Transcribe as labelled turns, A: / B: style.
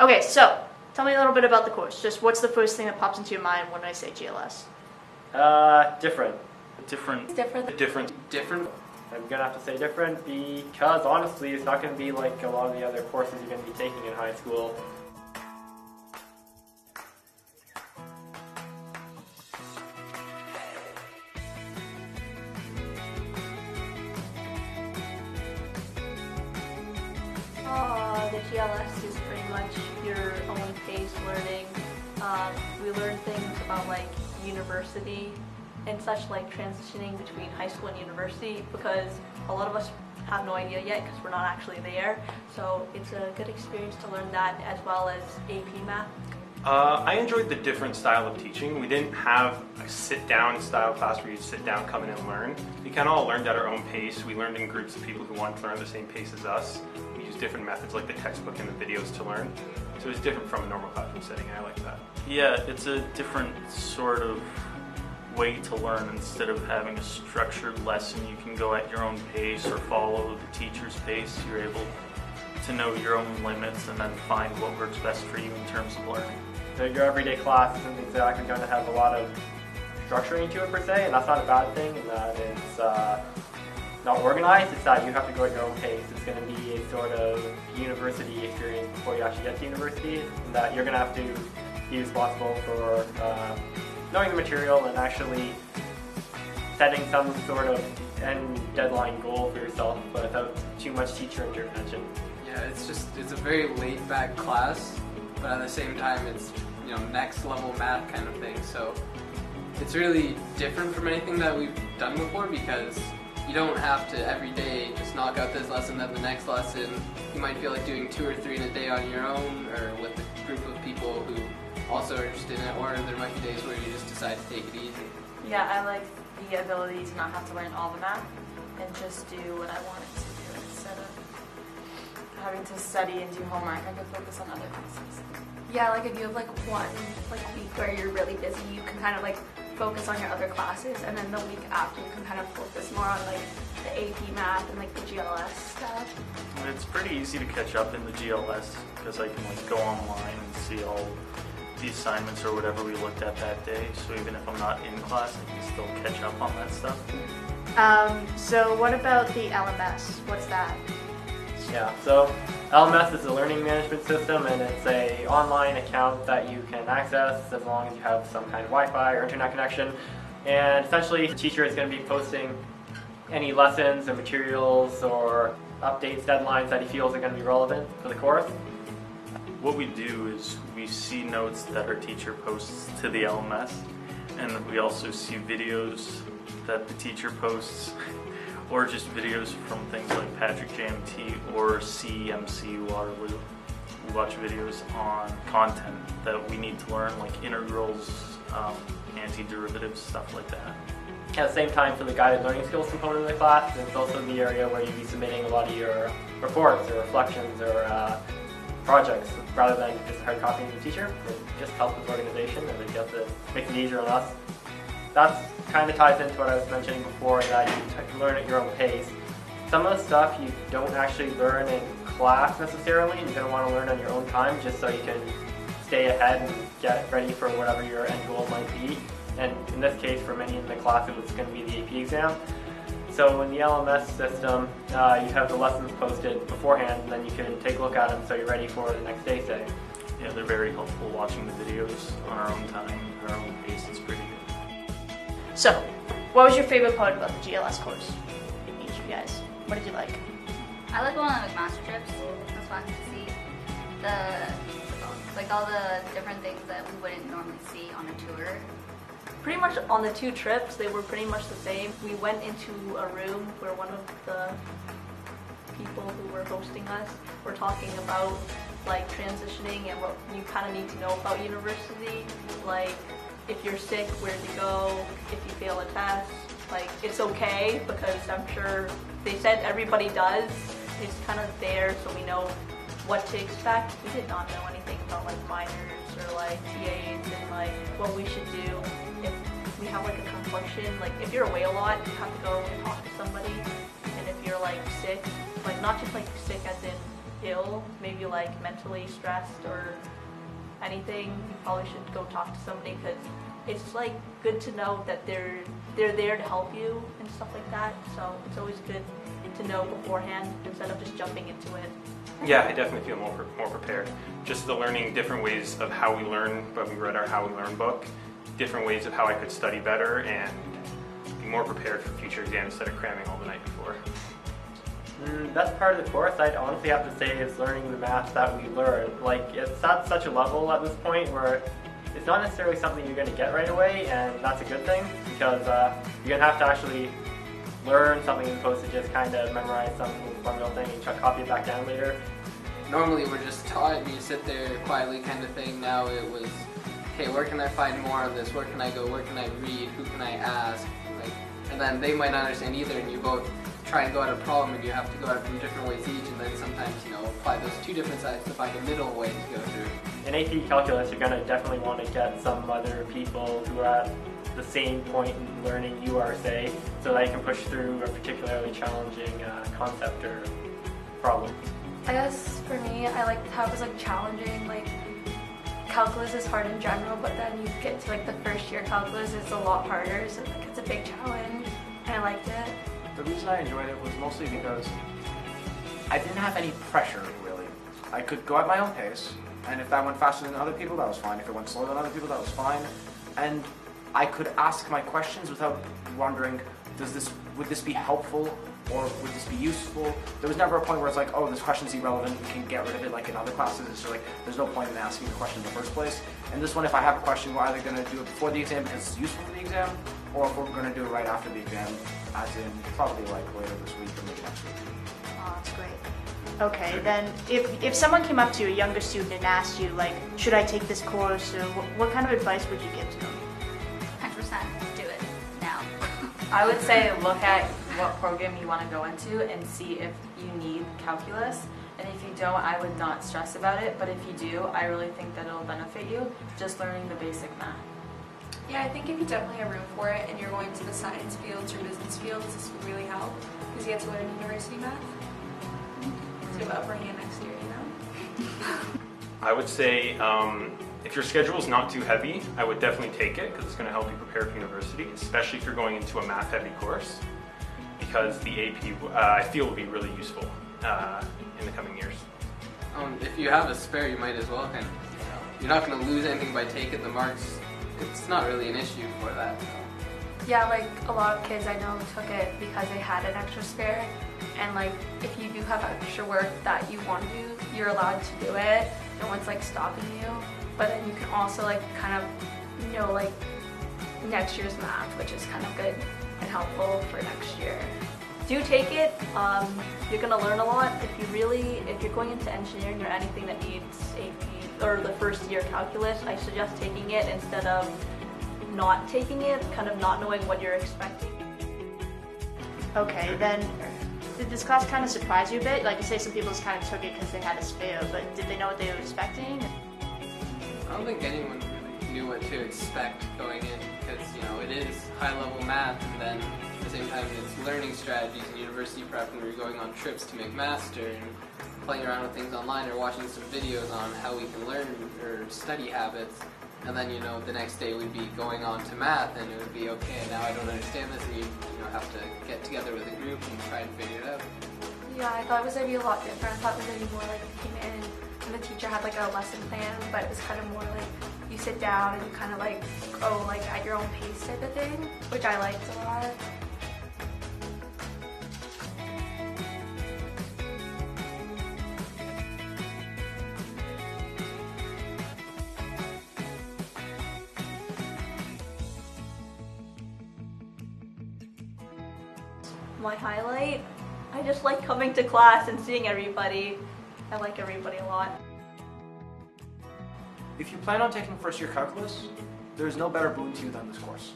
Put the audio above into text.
A: Okay, so tell me a little bit about the course. Just what's the first thing that pops into your mind when I say GLS?
B: Different.
C: Different.
D: Different.
B: I'm gonna have to say different because honestly, it's not gonna be like a lot of the other courses you're gonna be taking in high school.
A: The GLS is pretty much your own pace learning. We learn things about like university and such, like transitioning between high school and university, because a lot of us have no idea yet because we're not actually there. So it's a good experience to learn that, as well as AP Math.
C: I enjoyed the different style of teaching. We didn't have a sit-down style class where you sit down, come in and learn. We kind of all learned at our own pace. We learned in groups of people who wanted to learn at the same pace as us. We used different methods like the textbook and the videos to learn. So it was different from a normal classroom setting, and I like that.
D: Yeah, it's a different sort of way to learn. Instead of having a structured lesson, you can go at your own pace or follow the teacher's pace. You're able to know your own limits and then find what works best for you in terms of learning.
B: So your everyday class isn't exactly going to have a lot of structuring to it per se, and that's not a bad thing in that it's not organized. It's that you have to go at your own pace. It's going to be a sort of university experience before you actually get to university, and that you're going to have to be responsible for knowing the material and actually setting some sort of end deadline goal for yourself, but without too much teacher intervention.
E: Yeah, it's a very laid back class, but at the same time it's, next level math kind of thing. So it's really different from anything that we've done before, because you don't have to every day just knock out this lesson, then the next lesson. You might feel like doing 2 or 3 in a day on your own, or with a group of people who also are interested in it, or there might be days where you just decide to take it easy.
F: Yeah, I like the ability to not have to learn all the math and just do what I wanted to do instead of having to study and do homework. I could focus on other classes.
G: Yeah, like if you have one week where you're really busy, you can kind of focus on your other classes, and then the week after you can kind of focus more on the AP Math and the GLS stuff.
D: It's pretty easy to catch up in the GLS because I can go online and see all the assignments or whatever we looked at that day. So even if I'm not in class, I can still catch up on that stuff.
A: So what about the LMS? What's that?
B: Yeah, so LMS is a learning management system, and it's an online account that you can access as long as you have some kind of Wi-Fi or internet connection. And essentially, the teacher is going to be posting any lessons or materials or updates, deadlines that he feels are going to be relevant for the course.
D: What we do is we see notes that our teacher posts to the LMS, and we also see videos that the teacher posts, or just videos from things like Patrick JMT or CMC Waterloo. We watch videos on content that we need to learn, like integrals, antiderivatives, stuff like that.
B: At the same time, for the guided learning skills component of the class, it's also the area where you'll be submitting a lot of your reports or reflections or projects rather than just hard copying the teacher. It just helps with organization, and it makes it easier on us. That kind of ties into what I was mentioning before, that you learn at your own pace. Some of the stuff you don't actually learn in class necessarily, and you're going to want to learn on your own time just so you can stay ahead and get ready for whatever your end goal might be. And in this case, for many in the class, it was going to be the AP exam. So in the LMS system, you have the lessons posted beforehand, and then you can take a look at them so you're ready for the next day, say.
D: Yeah, they're very helpful watching the videos on our own time, our own pace. It's pretty good.
A: So, what was your favorite part about the GLS course? Each of you guys, what did you like?
G: I like going on master trips. It was fun to see all the different things that we wouldn't normally see on a tour.
A: Pretty much on the 2 trips, they were pretty much the same. We went into a room where one of the people who were hosting us were talking about transitioning and what you kind of need to know about university. If you're sick, where to go, if you fail a test. It's okay, because I'm sure they said everybody does. It's kind of there so we know what to expect. We did not know anything about minors or TAs and what we should do if we have a confliction. If you're away a lot, you have to go and talk to somebody. And if you're sick, not just sick as in ill, maybe like mentally stressed or anything, you probably should go talk to somebody, because it's like good to know that they're there to help you and stuff like that. So it's always good to know beforehand instead of just jumping into it.
C: Yeah, I definitely feel more prepared. Just the learning different ways of how we learn, but we read our How We Learn book, different ways of how I could study better and be more prepared for future exams instead of cramming all the night before.
B: Best part of the course, I'd honestly have to say, is learning the math that we learn. Like, it's at such a level at this point where it's not necessarily something you're going to get right away, and that's a good thing, because you're going to have to actually learn something as opposed to just kind of memorize some formula thing and copy it back down later.
E: Normally we're just taught and you sit there quietly kind of thing. Now it was, okay, where can I find more of this? Where can I go? Where can I read? Who can I ask? Like, and then they might not understand either, and you both try and go at a problem, and you have to go at it from different ways each, and then sometimes, apply those two different sides to find a middle way to go through.
B: In AP Calculus, you're going to definitely want to get some other people who are at the same point in learning you are, say, so that you can push through a particularly challenging concept or problem.
G: I guess for me, I liked how it was like challenging. Like calculus is hard in general, but then you get to like the first year calculus, it's a lot harder. So like it's a big challenge, and I liked it.
H: The reason I enjoyed it was mostly because I didn't have any pressure, really. I could go at my own pace, and if that went faster than other people, that was fine. If it went slower than other people, that was fine. And I could ask my questions without wondering, would this be helpful, or would this be useful? There was never a point where it's like, oh, this question's irrelevant, we can get rid of it, like in other classes. It's just like, there's no point in asking the question in the first place. And this one, if I have a question, we're either going to do it before the exam because it's useful for the exam, or if we're going to do it right after the exam, as in probably like later this week or maybe next week.
I: Oh, that's great. Okay, then if someone came up to you, a younger student, and asked you, like, should I take this course, or what kind of advice would you give to them?
G: 100% do it now.
F: I would say look at what program you want to go into and see if you need calculus. And if you don't, I would not stress about it. But if you do, I really think that it'll benefit you, just learning the basic math.
J: Yeah, I think if you definitely have room for it and you're going to the science fields or business fields, this would really help because you get to learn university math. So you have upper hand next year,
C: I would say if your schedule is not too heavy, I would definitely take it because it's going to help you prepare for university, especially if you're going into a math-heavy course, because the AP, I feel, will be really useful in the coming years.
E: If you have a spare, you might as well kind of, you're not going to lose anything by taking the marks. It's not really an issue for that.
G: Yeah, like a lot of kids I know took it because they had an extra spare, and like if you do have extra work that you want to do, you're allowed to do it. No one's like stopping you. But then you can also like kind of know like next year's math, which is kind of good and helpful for next year. Do take it. You're gonna learn a lot. If you're going into engineering or anything that needs AP or the first year calculus, I suggest taking it instead of not taking it, kind of not knowing what you're expecting.
I: Okay, then did this class kind of surprise you a bit? Like you say, some people just kind of took it because they had a spare, but did they know what they were expecting?
E: I don't think anyone really knew what to expect going in because, it is high-level math, and then at the same time it's learning strategies and university prep, and we're going on trips to McMaster and playing around with things online or watching some videos on how we can learn or study habits. And then, the next day we'd be going on to math, and it would be, okay, now I don't understand this, and you have to get together with a group and try and figure it out.
G: Yeah, I thought it was going to be a lot different. I thought it was going to be more like you came in and the teacher had like a lesson plan, but it was kind of more like you sit down and you kind of like go like at your own pace type of thing, which I liked a lot.
A: My highlight, I just like coming to class and seeing everybody. I like everybody a lot.
H: If you plan on taking first year calculus, there's no better boon to you than this course.